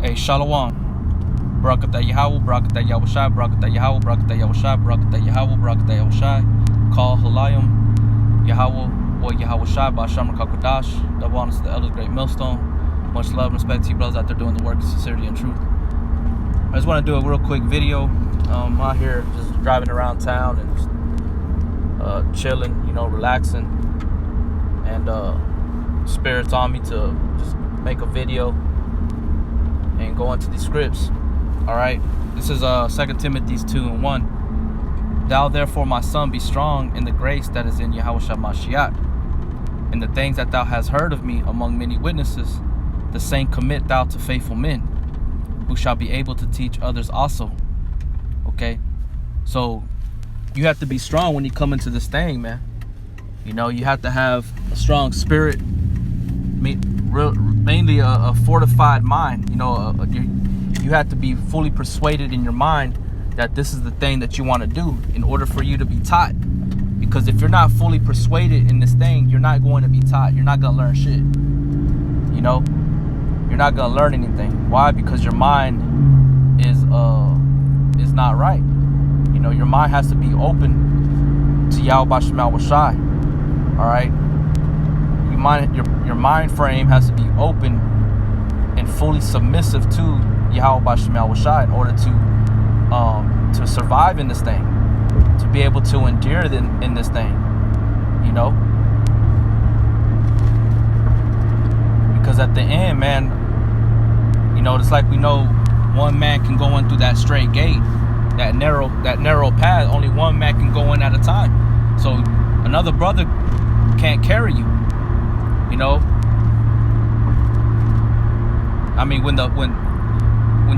Hey, Shalom. Barakatah Yahweh, Barakatah Yahushai, Barakatah Yahweh, Barakatah Yahushai, Barakatah Yahweh, Barakatah Yahushai. Call Halayim, Yahweh, or Yahushai, Ba'asham Rakakwadash. Double honors to the elders, great millstone. Much love and respect to you brothers out there doing the work of sincerity and truth. I just want to do a real quick video. I'm out here just driving around town and just, chilling, relaxing. And Spirit's on me to just make a video and go into these scripts. All right, this is 2 Timothy 2:1. Thou therefore, my son, be strong in the grace that is in Yahushua Mashiach. And the things that thou hast heard of me among many witnesses, the same commit thou to faithful men, who shall be able to teach others also. Okay, so you have to be strong when you come into this thing, man. You have to have a strong spirit, mainly a fortified mind. You have to be fully persuaded in your mind that this is the thing that you want to do in order for you to be taught. Because if you're not fully persuaded in this thing, you're not going to be taught. You're not going to learn shit. You're not going to learn anything. Why? Because your mind is not right. Your mind has to be open to Yahweh Shema Shai. All right. Your mind frame has to be open and fully submissive to Yahweh Shema Shai in order to survive in this thing, to be able to endure in this thing. Because at the end, man, it's like we know one man can go in through that straight gate, that narrow path. Only one man can go in at a time. So another brother can't carry you. I mean, when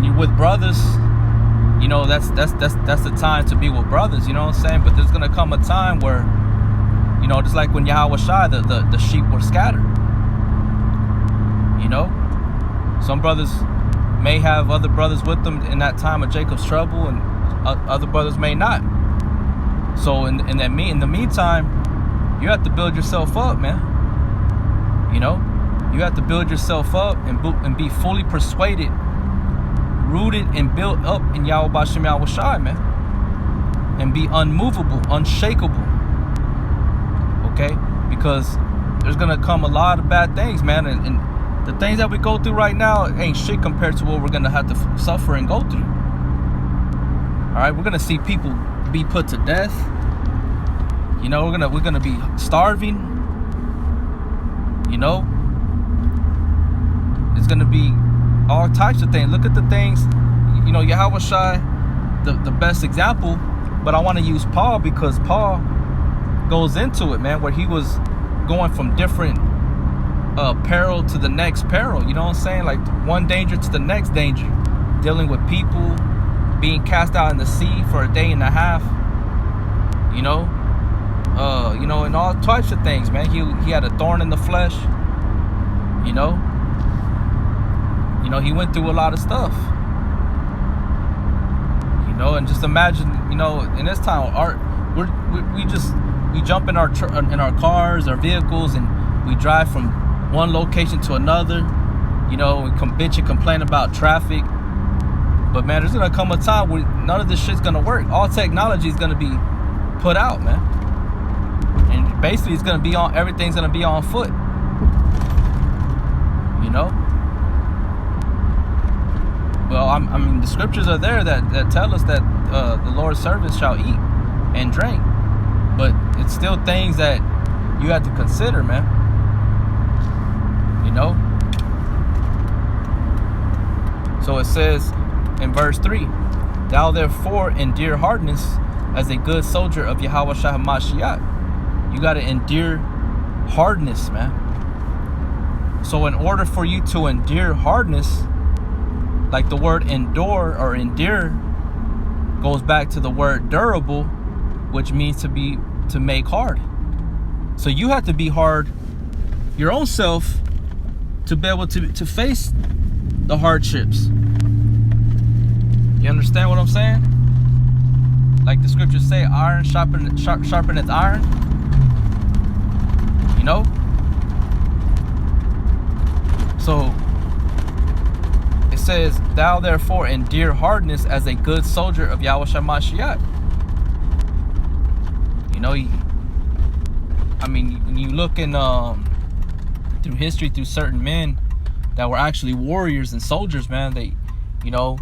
you're with brothers, that's the time to be with brothers. You know what I'm saying? But there's gonna come a time where, just like when Yahweh Shai, the sheep were scattered. Some brothers may have other brothers with them in that time of Jacob's trouble, and other brothers may not. So in the meantime, you have to build yourself up, man. You have to build yourself up and be fully persuaded, rooted and built up in Yahweh B'Shem Yahweh Shai, man. And be unmovable, unshakable. Okay? Because there's going to come a lot of bad things, man. And the things that we go through right now ain't shit compared to what we're going to have to suffer and go through. Alright? We're going to see people be put to death. We're gonna be starving. It's gonna be all types of things. Look at the things, Yahweh Shai, the best example. But I want to use Paul because Paul goes into it, man, where he was going from different peril to the next peril. You know what I'm saying? Like one danger to the next danger, dealing with people being cast out in the sea for a day and a half. And all types of things, man. He had a thorn in the flesh. He went through a lot of stuff. And just imagine, in this time, we jump in our cars, our vehicles, and we drive from one location to another. We bitch and complain about traffic. But man, there's gonna come a time where none of this shit's gonna work. All technology is gonna be put out, man. And basically it's gonna be on, everything's gonna be on foot. Well, I mean, the scriptures are there that tell us that the Lord's servants shall eat and drink. But it's still things that you have to consider, man. So it says in verse 3, thou therefore endure hardness as a good soldier of Yahweh Shai HaMashiach. You got to endure hardness, man. So in order for you to endure hardness, like the word endure or endure goes back to the word durable, which means to make hard. So you have to be hard your own self to be able to face the hardships. You understand what I'm saying? Like the scriptures say, iron sharpeneth iron. So it says, thou therefore endure hardness as a good soldier of Yahweh Mashiach. You know, I mean, when you look in through history, through certain men that were actually warriors and soldiers, man, they, you know,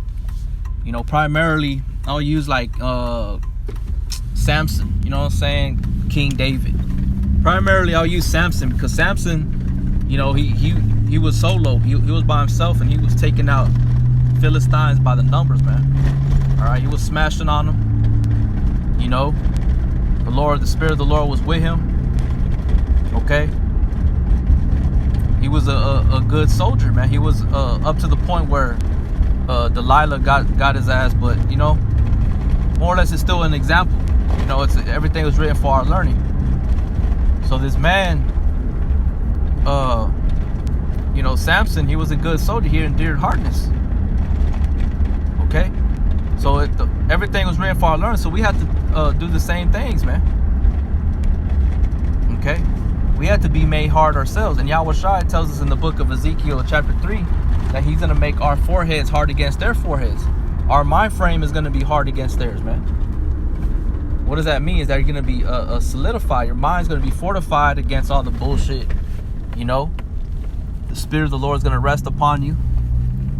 primarily I'll use like Samson, you know what I'm saying, King David. Primarily I'll use Samson because Samson, you know, he was solo. He was by himself, and he was taking out Philistines by the numbers, man. All right, he was smashing on them. You know, the Spirit of the Lord was with him. Okay, he was a good soldier, man. He was up to the point where Delilah got his ass, but you know, more or less, it's still an example. You know, everything was written for our learning. So this man, you know, Samson, he was a good soldier. He endured hardness. Okay, so everything was written for our learning. So we had to do the same things, man. Okay, we had to be made hard ourselves. And Yahweh Shai tells us in the book of Ezekiel, chapter 3, that he's going to make our foreheads hard against their foreheads. Our mind frame is going to be hard against theirs, man. What does that mean? Is that you're going to be solidified. Your mind's going to be fortified against all the bullshit. You know, the Spirit of the Lord is going to rest upon you.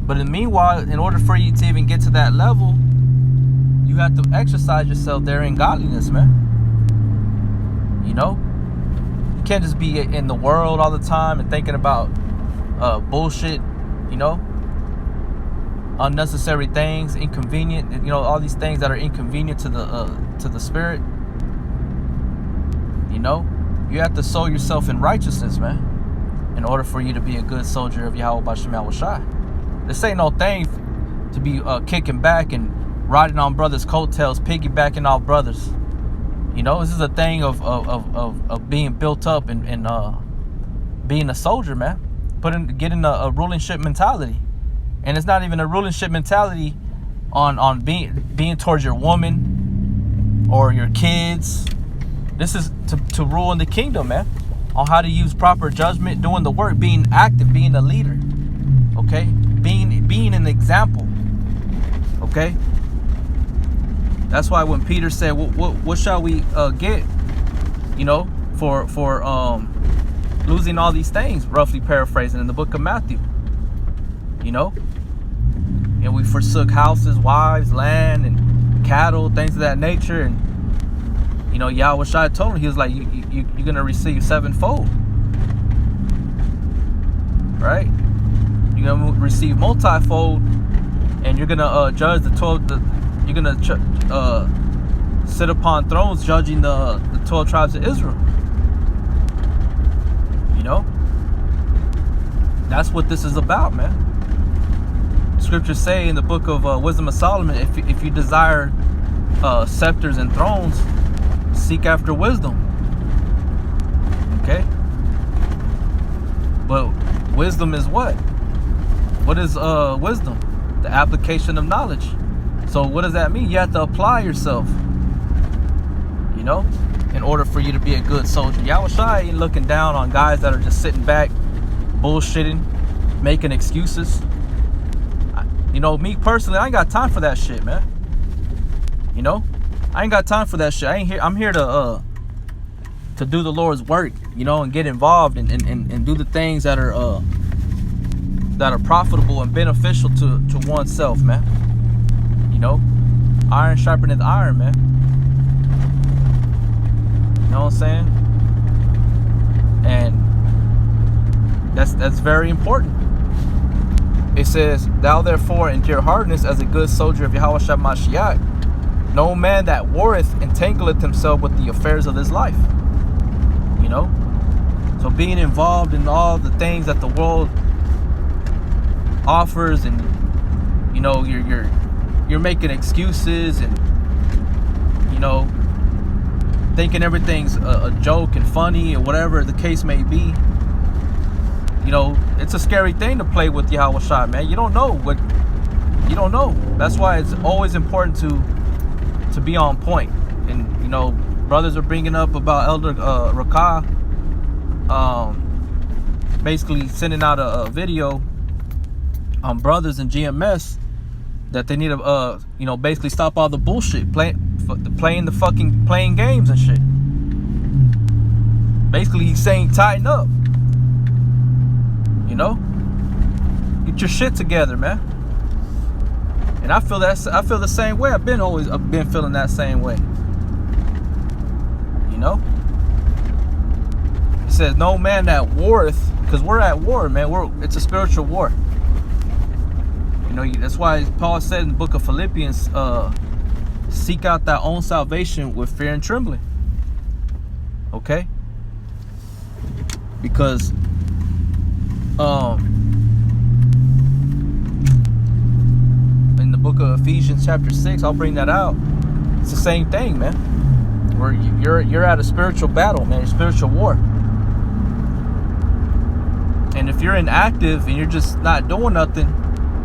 But in the meanwhile, in order for you to even get to that level, you have to exercise yourself there in godliness, man. You know, you can't just be in the world all the time and thinking about bullshit, you know, unnecessary things, inconvenient, you know, all these things that are inconvenient to the spirit. You know, you have to sow yourself in righteousness, man, in order for you to be a good soldier of Yahweh Bashem Yahweh Shai. This ain't no thing to be kicking back and riding on brothers' coattails, piggybacking off brothers. You know, this is a thing of being built up and being a soldier, man. Getting a rulership mentality. And it's not even a rulership mentality on being towards your woman or your kids. This is to rule in the kingdom, man. On how to use proper judgment, doing the work, being active, being a leader. Okay? Being an example. Okay? That's why when Peter said, what shall we get, you know, for losing all these things, roughly paraphrasing in the book of Matthew. You know? And we forsook houses, wives, land, and cattle, things of that nature. And, you know, Yahweh Shai told him, he was like, you're going to receive sevenfold. Right? You're going to receive multifold. And you're going to judge the 12, you're going to sit upon thrones judging the 12 tribes of Israel. You know? That's what this is about, man. Scriptures say in the book of Wisdom of Solomon, if you desire scepters and thrones, seek after wisdom. Okay? But wisdom is what? What is wisdom? The application of knowledge. So what does that mean? You have to apply yourself, you know, in order for you to be a good soldier. Yahweh Shai ain't looking down on guys that are just sitting back, bullshitting, making excuses. You know, me personally, I ain't got time for that shit, man. You know, I ain't got time for that shit. I'm here to do the Lord's work, you know, and get involved and do the things that are profitable and beneficial to oneself, man. You know, iron sharpeneth iron, man. You know what I'm saying? And that's very important. It says, thou therefore endure hardness as a good soldier of Yahweh Shai Mashiach. No man that warreth entangleth himself with the affairs of this life. You know? So being involved in all the things that the world offers, and you know, you're making excuses, and you know, thinking everything's a joke and funny or whatever the case may be. You know, it's a scary thing to play with Yahweh Shai, man. You don't know what you don't know. That's why it's always important to be on point. And you know, brothers are bringing up about Elder Rakah, basically sending out a video brothers in GMS that they need to basically stop all the bullshit, playing games and shit. Basically, he's saying tighten up. Get your shit together, man. And I feel the same way. I've been feeling that same way. He says, no man that warreth, because we're at war, man. It's a spiritual war. That's why Paul said in the book of Philippians, seek out thy own salvation with fear and trembling. Okay? Because in the book of Ephesians chapter 6, I'll bring that out. It's the same thing, man. Where you're at a spiritual battle, man, a spiritual war. And if you're inactive and you're just not doing nothing,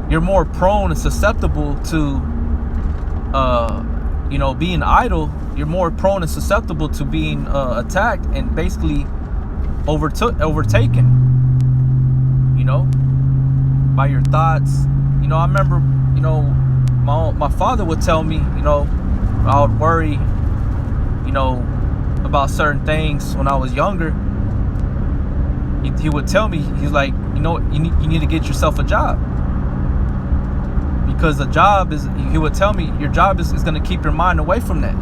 you're more prone and susceptible to being idle. You're more prone and susceptible to being attacked and basically overtaken, by your thoughts. I remember, my father would tell me, I would worry, about certain things when I was younger. He would tell me, he's like, you need to get yourself a job. Because the job is, he would tell me, your job is going to keep your mind away from that.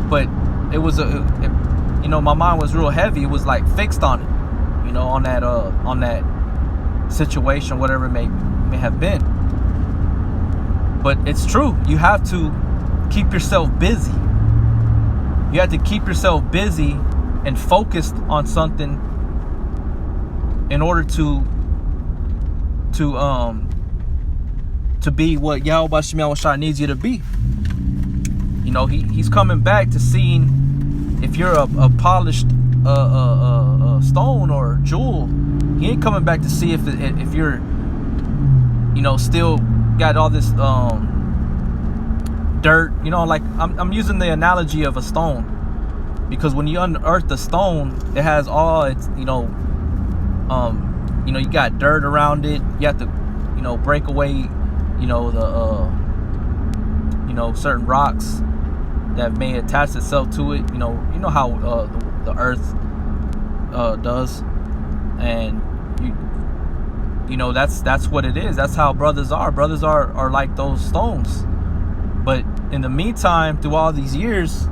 But it was my mind was real heavy. It was like fixed on it, on that situation, whatever it may have been. But it's true. You have to keep yourself busy. You have to keep yourself busy and focused on something in order to be what Yahweh Shema needs you to be. He's coming back to seeing if you're a polished stone or jewel. He ain't coming back to see if you're still got all this dirt. Like I'm using the analogy of a stone, because when you unearth the stone, it has all its you got dirt around it. You have to break away the certain rocks that may attach itself to it. You know how the earth does, and that's what it is. That's how brothers are. Brothers are like those stones. But in the meantime, through all these years,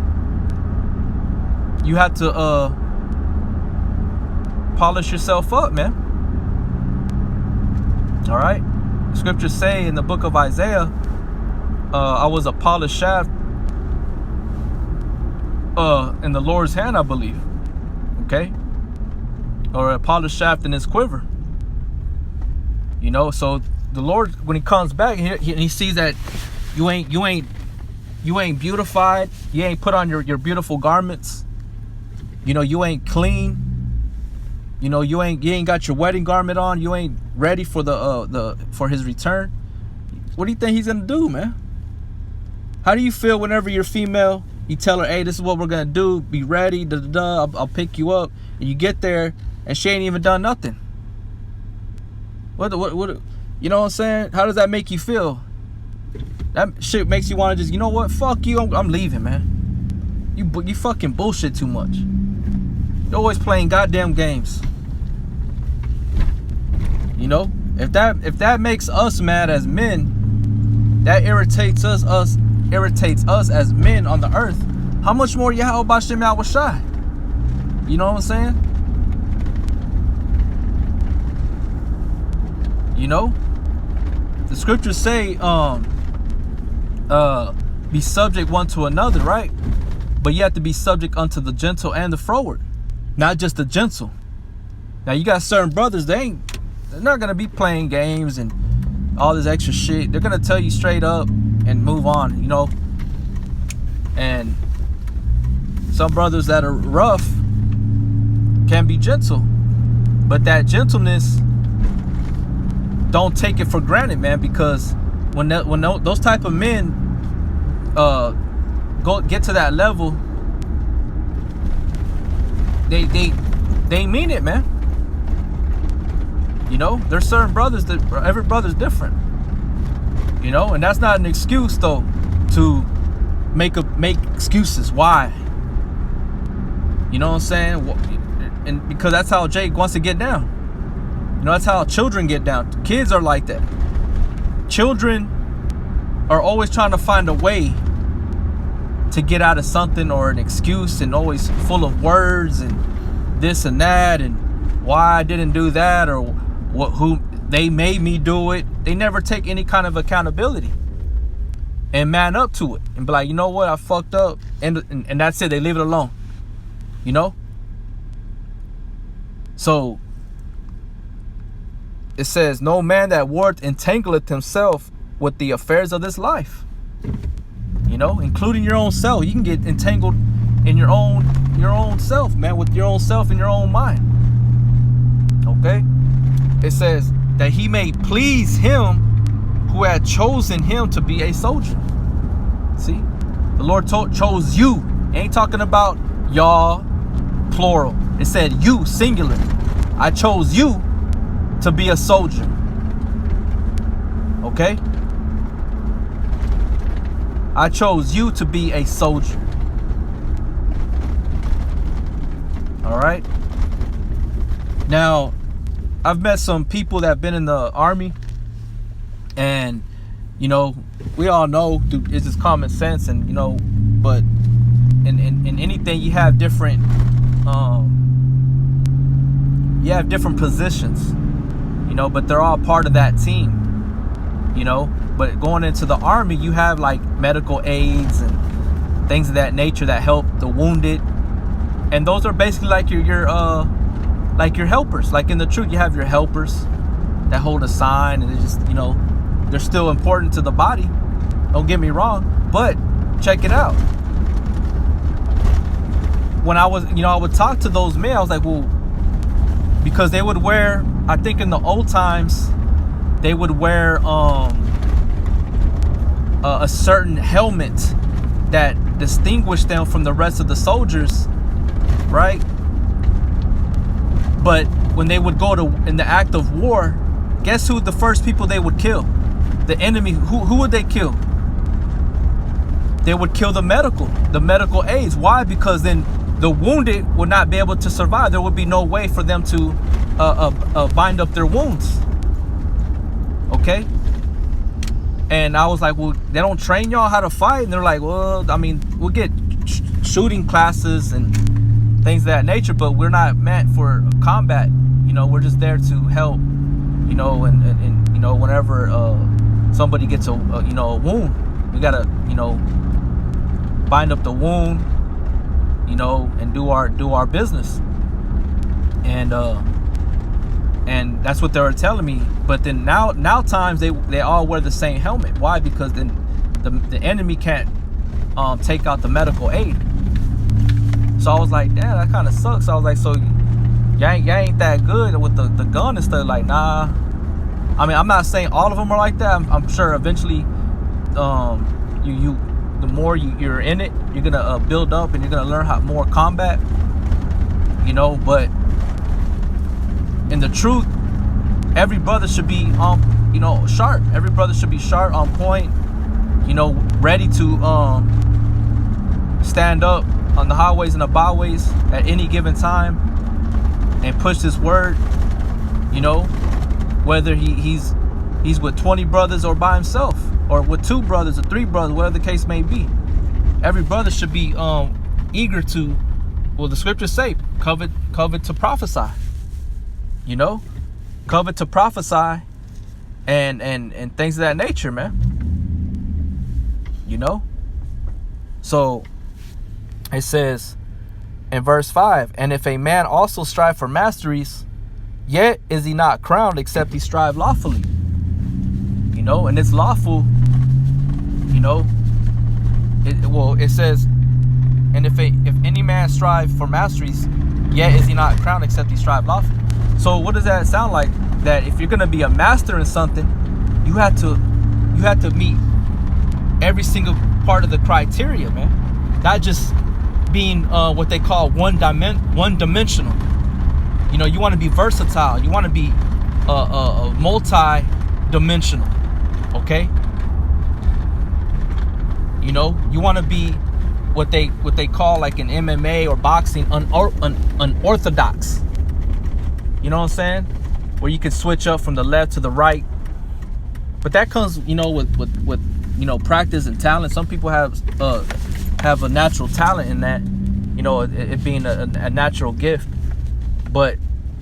you have to polish yourself up, man. All right. Scriptures say in the book of Isaiah, I was a polished shaft in the Lord's hand, I believe. Okay, or a polished shaft in his quiver. So the Lord, when he comes back, he sees that you ain't beautified. You ain't put on your beautiful garments. You ain't clean. You ain't got your wedding garment on. You ain't ready for for his return. What do you think he's gonna do, man? How do you feel whenever you're female? You tell her, hey, this is what we're gonna do. Be ready. I'll pick you up. And you get there, and she ain't even done nothing. What? You know what I'm saying? How does that make you feel? That shit makes you want to just, fuck you. I'm leaving, man. You fucking bullshit too much. You're always playing goddamn games. If that makes us mad as men, that irritates us as men on the earth. How much more Yahweh Bashem Yahweh Shai? You know what I'm saying? The scriptures say, be subject one to another, right? But you have to be subject unto the gentle and the froward, not just the gentle. Now you got certain brothers, they're not gonna be playing games and all this extra shit. They're gonna tell you straight up and move on, And some brothers that are rough can be gentle, but that gentleness, don't take it for granted, man. Because when those type of men get to that level, they mean it, man. There's certain brothers that every brother's different. You know, and that's not an excuse though to make excuses. Why? You know what I'm saying? And because that's how Jake wants to get down. You know, that's how children get down. Kids are like that. Children are always trying to find a way to get out of something or an excuse, and always full of words and this and that and why I didn't do that, or who they made me do it. They never take any kind of accountability and man up to it and be like, you know what, I fucked up, and that's it. They leave it alone. You know? So it says, no man that warreth entangleth himself with the affairs of this life. You know, including your own self. You can get entangled in your own self, man, with your own self and your own mind. Okay? It says that he may please him who had chosen him to be a soldier. See? The Lord chose you. It ain't talking about y'all, plural. It said you, singular. I chose you to be a soldier. Okay? I chose you to be a soldier. All right? Now, I've met some people that have been in the army, and, you know, we all know it's just common sense, and, you know, but in anything you have different positions, you know, but they're all part of that team, you know. But going into the army, you have like medical aids and things of that nature that help the wounded, and those are basically like your helpers. Like in the troop, you have your helpers that hold a sign, and it's just, you know, they're still important to the body. Don't get me wrong, but check it out. When I was, you know, I would talk to those men, I was like, well, because they would wear, I think in the old times, they would wear a certain helmet that distinguished them from the rest of the soldiers, right? But when they would go in the act of war, guess who the first people they would kill? The enemy. Who would they kill? They would kill the medical aids. Why? Because then the wounded would not be able to survive. There would be no way for them to bind up their wounds. Okay? And I was like, well, they don't train y'all how to fight? And they're like, well, I mean, we'll get shooting classes and things of that nature, but we're not meant for combat. You know, we're just there to help, you know, and you know, whenever somebody gets a wound, we gotta, you know, bind up the wound, you know, and do our business. And that's what they were telling me. But then now times they all wear the same helmet. Why? Because then the enemy can't take out the medical aid. So I was like, damn, that kind of sucks. I was like, so y'all ain't that good with the gun and stuff. Like, nah. I mean, I'm not saying all of them are like that. I'm sure eventually, the more you're in it, you're gonna build up and you're gonna learn how more combat. You know, but in the truth, every brother should be you know, sharp. Every brother should be sharp, on point, you know, ready to stand up on the highways and the byways at any given time and push this word, you know, whether he's with 20 brothers or by himself, or with 2 brothers or 3 brothers, whatever the case may be. Every brother should be eager to, well, the scriptures say, covet to prophesy. You know, covet to prophesy and things of that nature, man. You know? So it says in verse 5, and if a man also strive for masteries, yet is he not crowned except he strive lawfully. You know, and it's lawful, you know. It says, and if any man strive for masteries, yet is he not crowned except he strive lawfully. So what does that sound like? That if you're gonna be a master in something, you have to meet every single part of the criteria, man. Not just being what they call one-dimensional. You know, you want to be versatile. You want to be multi-dimensional. Okay, You know, you want to be what they call like in MMA or boxing unorthodox. You know what I'm saying? Where you can switch up from the left to the right. But that comes, you know, with you know, practice and talent. Some people have a natural talent in that, you know, it being a natural gift. But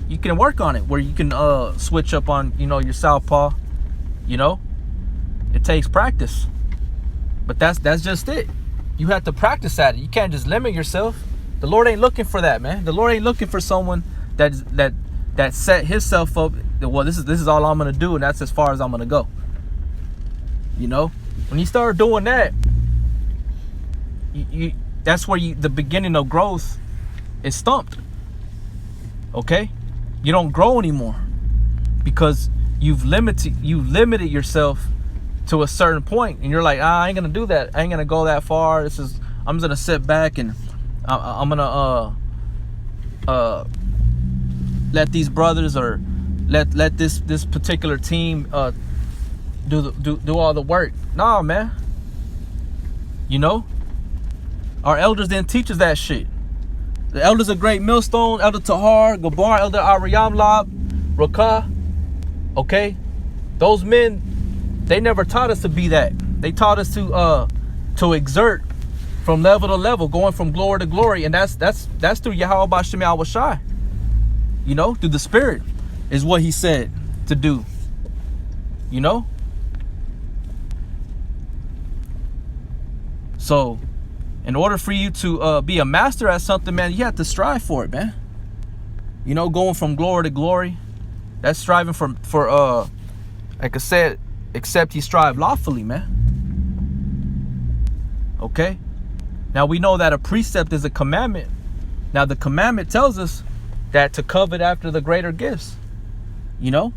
you can work on it where you can switch up on, you know, your southpaw. You know, it takes practice. But that's just it. You have to practice at it. You can't just limit yourself. The Lord ain't looking for that, man. The Lord ain't looking for someone that set himself up. Well, this is all I'm gonna do, and that's as far as I'm gonna go. You know, when you start doing that, that's where the beginning of growth is stumped. Okay, you don't grow anymore because you've limited yourself to a certain point, and you're like, I ain't gonna do that. I ain't gonna go that far. I'm just gonna sit back and I'm gonna let these brothers or let this particular team do all the work. Nah, man. You know, our elders didn't teach us that shit. The elders of Great Millstone, Elder Tahar, Gabar, Elder Ariamlab, Rakah, okay, those men, they never taught us to be that. They taught us to exert from level to level, going from glory to glory, and that's through Yahweh Bashem Yahushai. You know, through the Spirit is what He said to do. You know, so in order for you to be a master at something, man, you have to strive for it, man. You know, going from glory to glory, that's striving for like I said, except ye strive lawfully, man. Okay? Now we know that a precept is a commandment. Now the commandment tells us that to covet after the greater gifts. You know?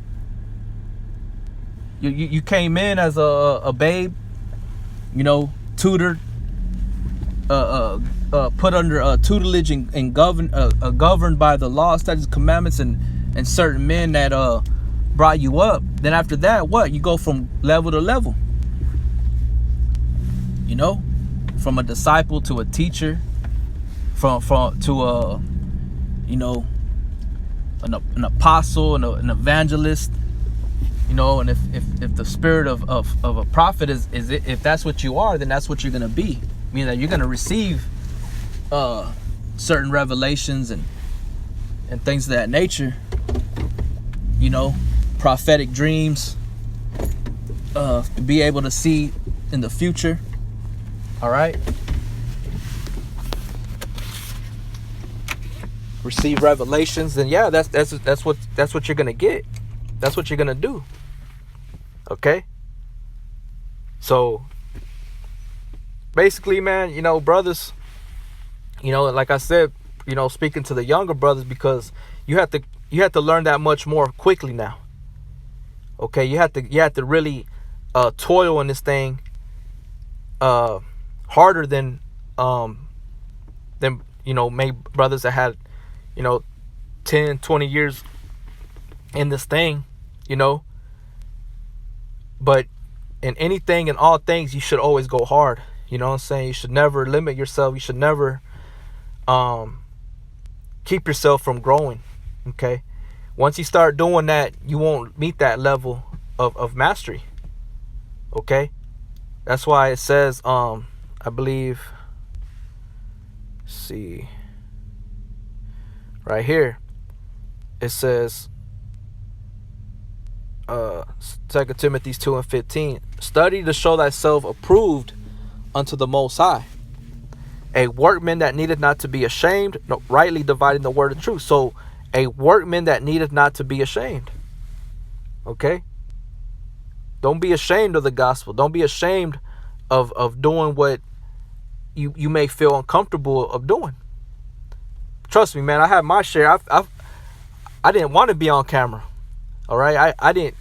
You came in as a babe, you know, tutored, put under tutelage and governed by the law, statutes, commandments, and certain men that brought you up. Then after that, what? You go from level to level. You know, from a disciple to a teacher, to a, you know, an apostle and an evangelist. You know, and if the spirit of a prophet is if that's what you are, then that's what you're gonna be. Meaning that you're gonna receive certain revelations and things of that nature. You know, prophetic dreams, to be able to see in the future. All right, receive revelations, then yeah, that's what you're gonna get. That's what you're gonna do. Okay. So basically, man, you know, brothers, you know, like I said, you know, speaking to the younger brothers, because you have to learn that much more quickly now. Okay, you have to really toil in this thing harder than you know, maybe brothers that had, you know, 10, 20 years in this thing, you know. But in anything and all things, you should always go hard. You know what I'm saying? You should never limit yourself. You should never keep yourself from growing. Okay. Once you start doing that, you won't meet that level of mastery. Okay. That's why it says, I believe, let's see, right here, it says, 2 Timothy 2:15, study to show thyself approved unto the Most High, a workman that needeth not to be ashamed, no, rightly dividing the word of truth. So a workman that needeth not to be ashamed. Okay, don't be ashamed of the gospel. Don't be ashamed of doing what you may feel uncomfortable of doing. Trust me, man, I had my share. I didn't want to be on camera. All right, I didn't.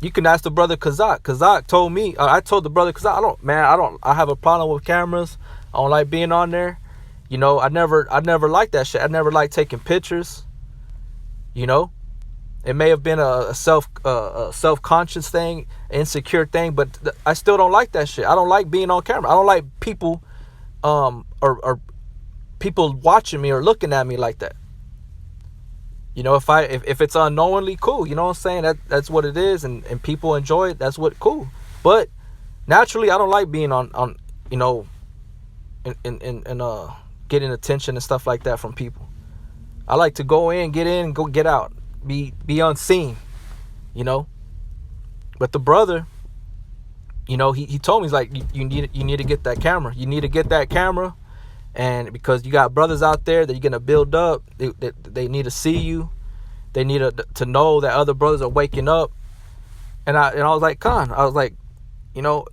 You can ask the brother Kazak. Kazak told me. I told the brother Kazak, I have a problem with cameras. I don't like being on there. You know, I never liked that shit. I never liked taking pictures. You know, It may have been a self-conscious thing, insecure thing, but I still don't like that shit. I don't like being on camera. I don't like people or people watching me or looking at me like that. You know, if it's unknowingly, cool. You know what I'm saying? That's what it is, and people enjoy it. That's what cool. But naturally, I don't like being on you know, and getting attention and stuff like that from people. I like to go in, go get out, be unseen, you know. But the brother, you know, he told me, he's like, you need to get that camera. You need to get that camera. And because you got brothers out there that you're going to build up, they need to see you. They need to know that other brothers are waking up. And I was like, Khan, I was like, you know,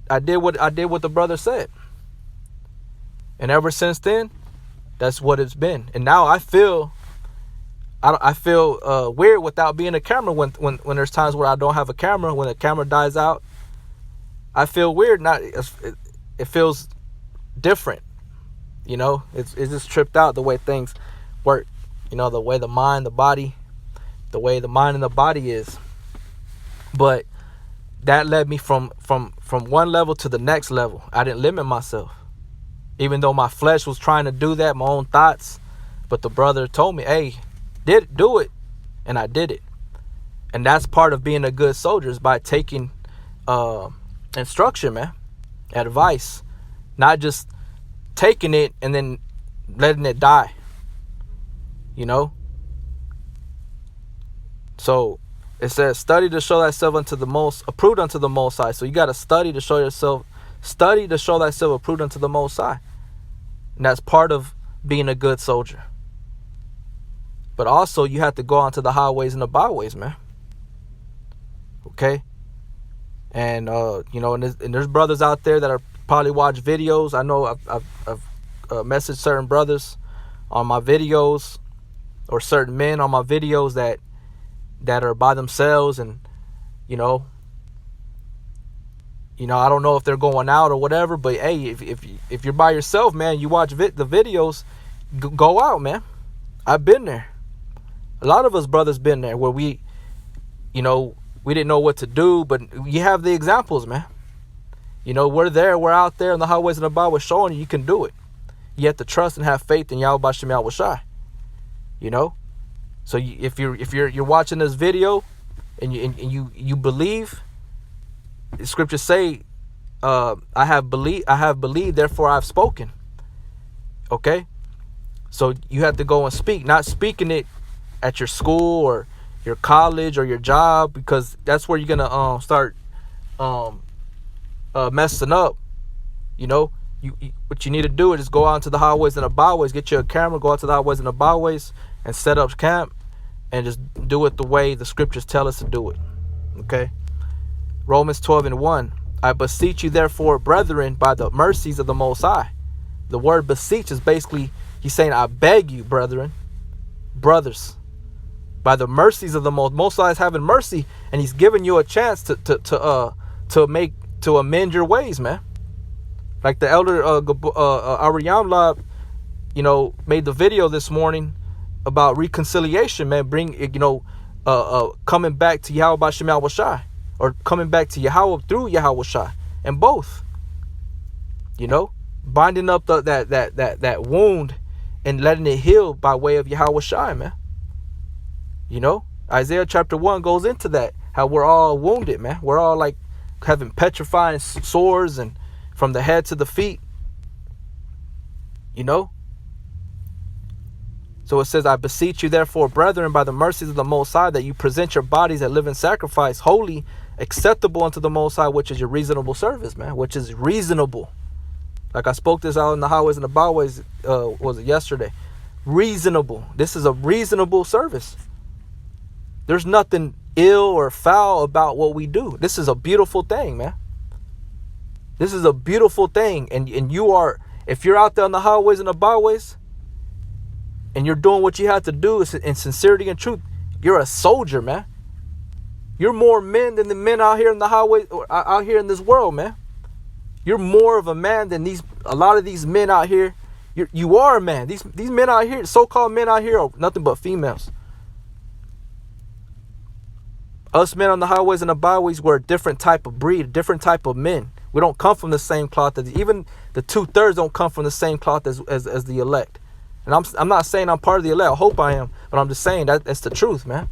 I did what the brother said. And ever since then, that's what it's been. And now I feel weird without being a camera when there's times where I don't have a camera. When the camera dies out, I feel weird. It feels different. You know, it's just tripped out the way things work. You know, the way the mind and the body is. But that led me from one level to the next level. I didn't limit myself, even though my flesh was trying to do that, my own thoughts. But the brother told me, hey, do it, and I did it. And that's part of being a good soldier, is by taking instruction, man, advice, not just taking it and then letting it die, you know. So it says, study to show thyself approved unto the Most High. So you got to study to show thyself approved unto the Most High. And that's part of being a good soldier. But also you have to go onto the highways and the byways, man. Okay. And you know, and there's brothers out there that are probably watch videos. I know I've messaged certain brothers on my videos, or certain men on my videos that are by themselves, and you know, I don't know if they're going out or whatever, but hey, if you're by yourself, man, you watch the videos, go out, man. I've been there. A lot of us brothers been there, where we didn't know what to do, but you have the examples, man. You know, we're out there in the highways and the byways showing you can do it. You have to trust and have faith in Yahweh Bashem Yahweh Shai. You know? So if you're watching this video and you believe, the scriptures say, I have believed, therefore I've spoken. Okay? So you have to go and speak, not speaking it at your school or your college or your job, because that's where you're gonna start messing up. You know, you what you need to do is just go out to the highways and the byways, get you a camera, go out to the highways and the byways and set up camp, and just do it the way the scriptures tell us to do it. Okay? Romans 12:1. I beseech you therefore, brethren, by the mercies of the Most High. The word beseech is basically, he's saying, I beg you, brethren, brothers, by the mercies of the Most High is having mercy, and he's giving you a chance to amend your ways, man. Like the elder Ariam Lab, you know, made the video this morning about reconciliation, man. Coming back to Yahweh Bashem Yahweh Shai, or coming back to Yahweh through Yahweh Shai, and both. You know, binding up that wound and letting it heal by way of Yahweh Shai, man. You know, Isaiah chapter 1 goes into that, how we're all wounded, man. We're all like having petrifying sores, and from the head to the feet. You know? So it says, I beseech you therefore, brethren, by the mercies of the Most High, that you present your bodies a living sacrifice, holy, acceptable unto the Most High, which is your reasonable service, man. Which is reasonable. Like I spoke this out in the highways and the byways, was it yesterday? Reasonable. This is a reasonable service. There's nothing ill or foul about what we do. This is a beautiful thing, man. This is a beautiful thing. And if you're out there on the highways and the byways, and you're doing what you have to do in sincerity and truth, you're a soldier, man. You're more men than the men out here in the highway, or out here in this world, man. You're more of a man than a lot of these men out here. You are a man. These men out here, so-called men out here, are nothing but females. Us men on the highways and the byways, we're a different type of breed, a different type of men. We don't come from the same cloth as, even the 2/3 don't come from the same cloth as the elect. And I'm not saying I'm part of the elect. I hope I am, but I'm just saying that's the truth, man.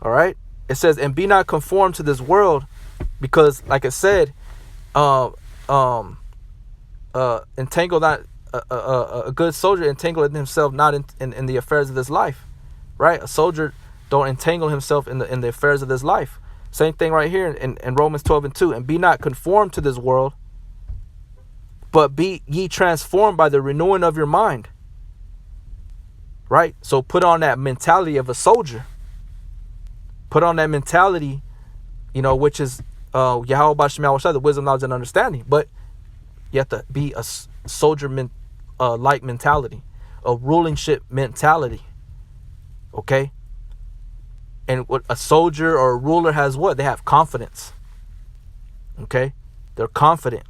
All right. It says, and be not conformed to this world, because, like it said, entangle not a good soldier entangle himself not in the affairs of this life, right? A soldier don't entangle himself in the affairs of this life. Same thing right here in Romans 12:2. And be not conformed to this world, but be ye transformed by the renewing of your mind. Right? So put on that mentality of a soldier. Put on that mentality, which is Yahweh Bashim, the wisdom, knowledge, and understanding. But you have to be a soldier like mentality, a rulingship mentality. Okay? And what a soldier or a ruler has, what? They have confidence. Okay? They're confident.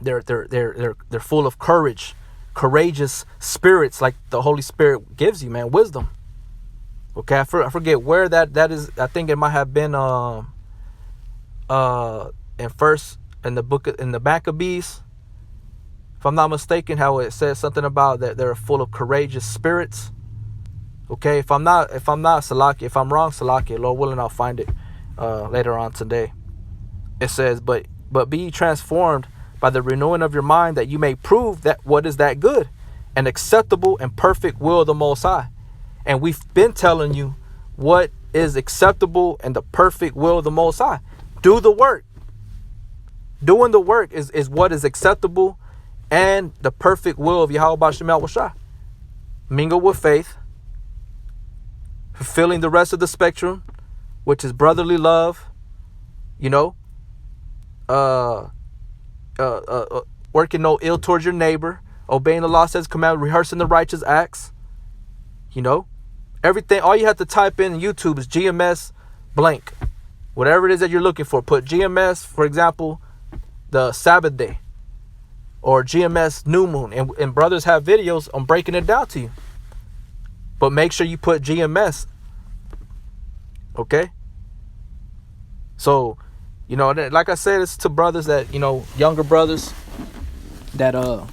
They're full of courage, courageous spirits, like the Holy Spirit gives you, man, wisdom. Okay, I forget where that is. I think it might have been in the book in the Maccabees, if I'm not mistaken, how it says something about that they're full of courageous spirits. Okay, if I'm not Salaki, if I'm wrong, Salaki, Lord willing, I'll find it later on today. It says, but be ye transformed by the renewing of your mind, that you may prove that what is that good and acceptable and perfect will of the Most High. And we've been telling you what is acceptable and the perfect will of the Most High. Do the work. Doing the work is what is acceptable and the perfect will of Yahweh Bashim Washah. Mingle with faith, fulfilling the rest of the spectrum, which is brotherly love, working no ill towards your neighbor, obeying the law, says command, rehearsing the righteous acts. Everything. All you have to type in YouTube is GMS blank, whatever it is that you're looking for. Put GMS, for example, the Sabbath day, or GMS new moon, and brothers have videos on breaking it down to you. But make sure you put GMS. Okay. So, like I said, it's to brothers that, younger brothers that are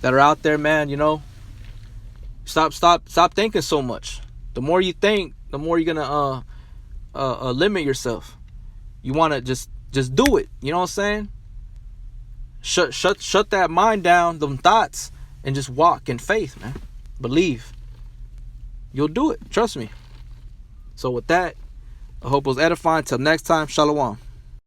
out there, man, stop thinking so much. The more you think, the more you're gonna limit yourself. You wanna just do it. You know what I'm saying? Shut that mind down, them thoughts, and just walk in faith, man. Believe. You'll do it. Trust me. So with that, I hope it was edifying. Till next time, Shalom.